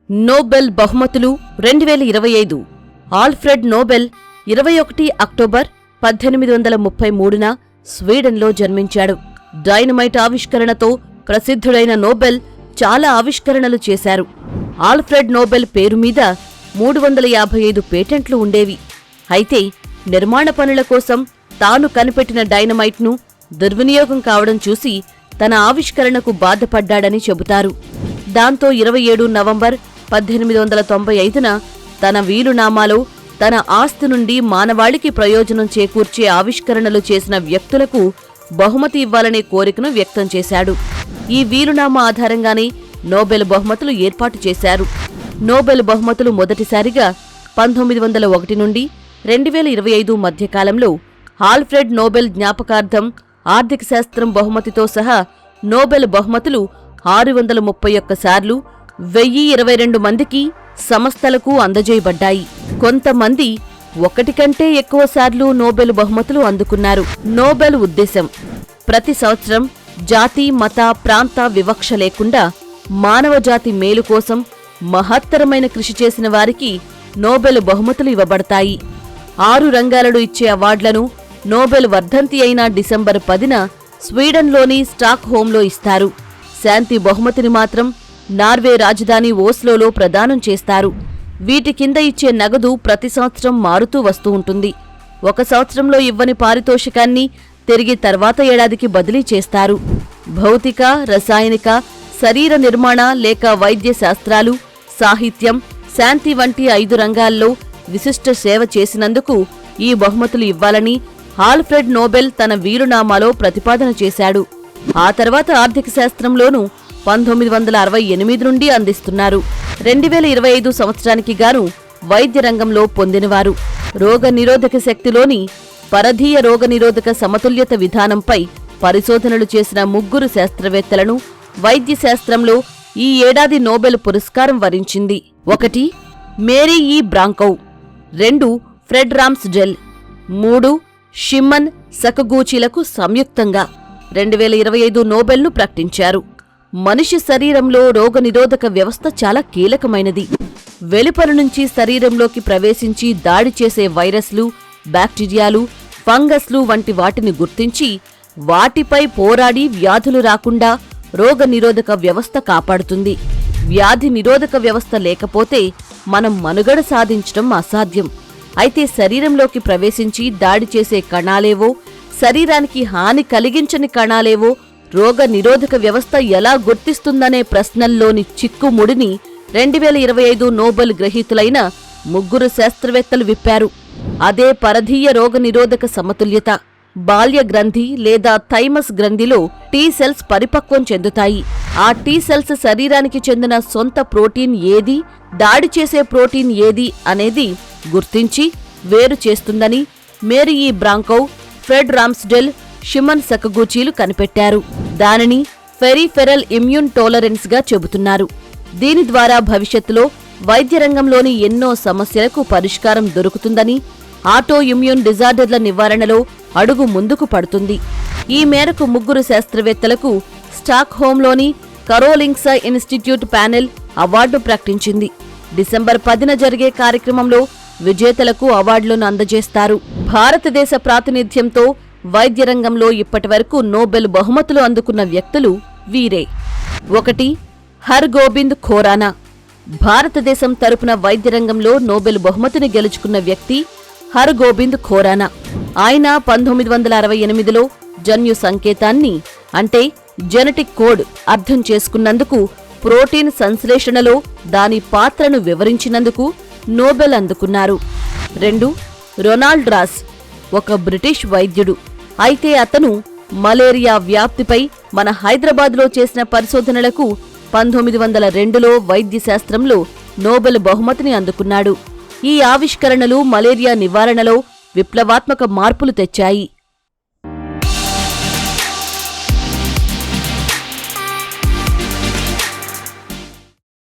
Nobel బహుమతులు 2025 Alfred Nobel 21 October 1833న స్వీడన్లో జన్మించాడు. Dynamite ఆవిష్కరణతో ప్రసిద్ధుడైన Nobel చాలా ఆవిష్కరణలు చేశారు. ఆల్ఫ్రెడ్ నోబెల్ పేరు మీద 355 పేటెంట్లు ఉండేవి. అయితే నిర్మాణ పనుల కోసం తాను కనిపెట్టిన డైనమైట్ను దుర్వినియోగం కావడం చూసి తన ఆవిష్కరణకు బాధపడ్డాడని చెబుతారు. దాంతో 27 నవంబర్ 1895న తన వీలునామాలో తన ఆస్తి నుండి మానవాళికి ప్రయోజనం చేకూర్చే ఆవిష్కరణలు చేసిన వ్యక్తులకు బహుమతి ఇవ్వాలనే కోరికను వ్యక్తం చేశాడు. ఈ వీలునామా ఆధారంగానే నోబెల్ బహుమతులు ఏర్పాటు చేశారు. నోబెల్ బహుమతులు మొదటిసారిగా 1901 నుండి 2025 మధ్యకాలంలో ఆల్ఫ్రెడ్ నోబెల్ జ్ఞాపకార్థం ఆర్థిక శాస్త్రం బహుమతితో సహా నోబెల్ బహుమతులు 631 సార్లు 1022 మందికి సంస్థలకు అందజేయబడ్డాయి. కొంతమంది ఒకటి కంటే ఎక్కువ సార్లు నోబెల్ బహుమతులు అందుకున్నారు. నోబెల్ ఉద్దేశం ప్రతి సంవత్సరం జాతి, మత, ప్రాంత వివక్ష లేకుండా మానవజాతి మేలు కోసం మహత్తరమైన కృషి చేసిన వారికి నోబెల్ బహుమతులు ఇవ్వబడతాయి. 6 రంగాలలో ఇచ్చే అవార్డులను నోబెల్ వర్ధంతి అయిన డిసెంబర్ 10న స్వీడన్లోని స్టాక్ హోంలో ఇస్తారు. శాంతి బహుమతిని మాత్రం నార్వే రాజధాని ఓస్లోలో ప్రదానం చేస్తారు. వీటి కింద ఇచ్చే నగదు ప్రతి సంవత్సరం మారుతూ వస్తూ ఉంటుంది. ఒక సంవత్సరంలో ఇవ్వని పారితోషికాన్ని తిరిగి తర్వాత ఏడాదికి బదిలీ చేస్తారు. భౌతిక, రసాయనిక, శరీర నిర్మాణ లేక వైద్య శాస్త్రాలు, సాహిత్యం, శాంతి వంటి 5 రంగాల్లో విశిష్ట సేవ చేసినందుకు ఈ బహుమతులు ఇవ్వాలని ఆల్ఫ్రెడ్ నోబెల్ తన వీలునామాలో ప్రతిపాదన చేశాడు. ఆ తర్వాత ఆర్థిక శాస్త్రంలోనూ 1968 నుండి అందిస్తున్నారు. 2025 సంవత్సరానికి గాను వైద్య రంగంలో పొందినవారు. రోగ నిరోధక శక్తిలోని పరధీయ రోగనిరోధక సమతుల్యత విధానంపై పరిశోధనలు చేసిన 3 శాస్త్రవేత్తలను వైద్య శాస్త్రంలో ఈ ఏడాది నోబెల్ పురస్కారం వరించింది. 1 మేరీ ఈ బ్రాంకౌ, 2 ఫ్రెడ్ రామ్స్డెల్, 3 షిమ్మన్ సకగూచీలకు సంయుక్తంగా 2025 నోబెల్ను ప్రకటించారు. మనిషి శరీరంలో రోగనిరోధక వ్యవస్థ చాలా కీలకమైనది. వెలుపల నుంచి శరీరంలోకి ప్రవేశించి దాడి చేసే వైరస్లు, బ్యాక్టీరియాలు, ఫంగస్లు వంటి వాటిని గుర్తించి వాటిపై పోరాడి వ్యాధులు రాకుండా రోగనిరోధక వ్యవస్థ కాపాడుతుంది. వ్యాధి నిరోధక వ్యవస్థ లేకపోతే మనం మనుగడ సాధించడం అసాధ్యం. అయితే శరీరంలోకి ప్రవేశించి దాడి చేసే కణాలేవో, శరీరానికి హాని కలిగించని కణాలేవో రోగ నిరోధక వ్యవస్థ ఎలా గుర్తిస్తుందనే ప్రశ్నల్లోని చిక్కుముడిని 2025 నోబెల్ గ్రహీతులైన 3 శాస్త్రవేత్తలు విప్పారు. అదే పరధీయ రోగనిరోధక సమతుల్యత. బాల్య గ్రంథి లేదా థైమస్ గ్రంథిలో టీ సెల్స్ పరిపక్వం చెందుతాయి. ఆ టీ సెల్స్ శరీరానికి చెందిన సొంత ప్రోటీన్ ఏది, దాడి చేసే ప్రోటీన్ ఏది అనేది గుర్తించి వేరు చేస్తుందని మేరీ ఈ బ్రాంకౌ, ఫ్రెడ్ రామ్స్డెల్, షిమ్మన్ సకగూచీలు కనిపెట్టారు. దానిని పెరిఫెరల్ ఇమ్యూన్ టాలరెన్స్ గా చెబుతున్నారు. దీని ద్వారా భవిష్యత్తులో వైద్య రంగంలోని ఎన్నో సమస్యలకు పరిష్కారం దొరుకుతుందని, ఆటో ఇమ్యూన్ డిజార్డర్ల నివారణలో అడుగు ముందుకు పడుతుంది. ఈ మేరకు 3 శాస్త్రవేత్తలకు స్టాక్ హోంలోని కరోలింగ్సా ఇన్స్టిట్యూట్ ప్యానెల్ అవార్డు ప్రకటించింది. డిసెంబర్ 10న జరిగే కార్యక్రమంలో విజేతలకు అవార్డులను అందజేస్తారు. భారతదేశ ప్రాతినిధ్యంతో వైద్య రంగంలో ఇప్పటివరకు నోబెల్ బహుమతులు అందుకున్న వ్యక్తులు వీరే. 1 హర్గోబింద్ ఖోరానా. భారతదేశం తరపున వైద్య రంగంలో నోబెల్ బహుమతిని గెలుచుకున్న వ్యక్తి హర్గోబింద్ ఖోరానా. ఆయన 1968లో జన్యు సంకేతాన్ని అంటే జెనెటిక్ కోడ్ అర్థం చేసుకున్నందుకు, ప్రోటీన్ సంశ్లేషణలో దాని పాత్రను వివరించినందుకు నోబెల్ అందుకున్నారు. 2 రొనాల్డ్ రాస్, ఒక బ్రిటిష్ వైద్యుడు. అయితే అతను మలేరియా వ్యాప్తిపై మన హైదరాబాద్లో చేసిన పరిశోధనలకు 1902లో వైద్య శాస్త్రంలో నోబెల్ బహుమతిని అందుకున్నాడు. ఈ ఆవిష్కరణలు మలేరియా నివారణలో విప్లవాత్మక మార్పులు తెచ్చాయి.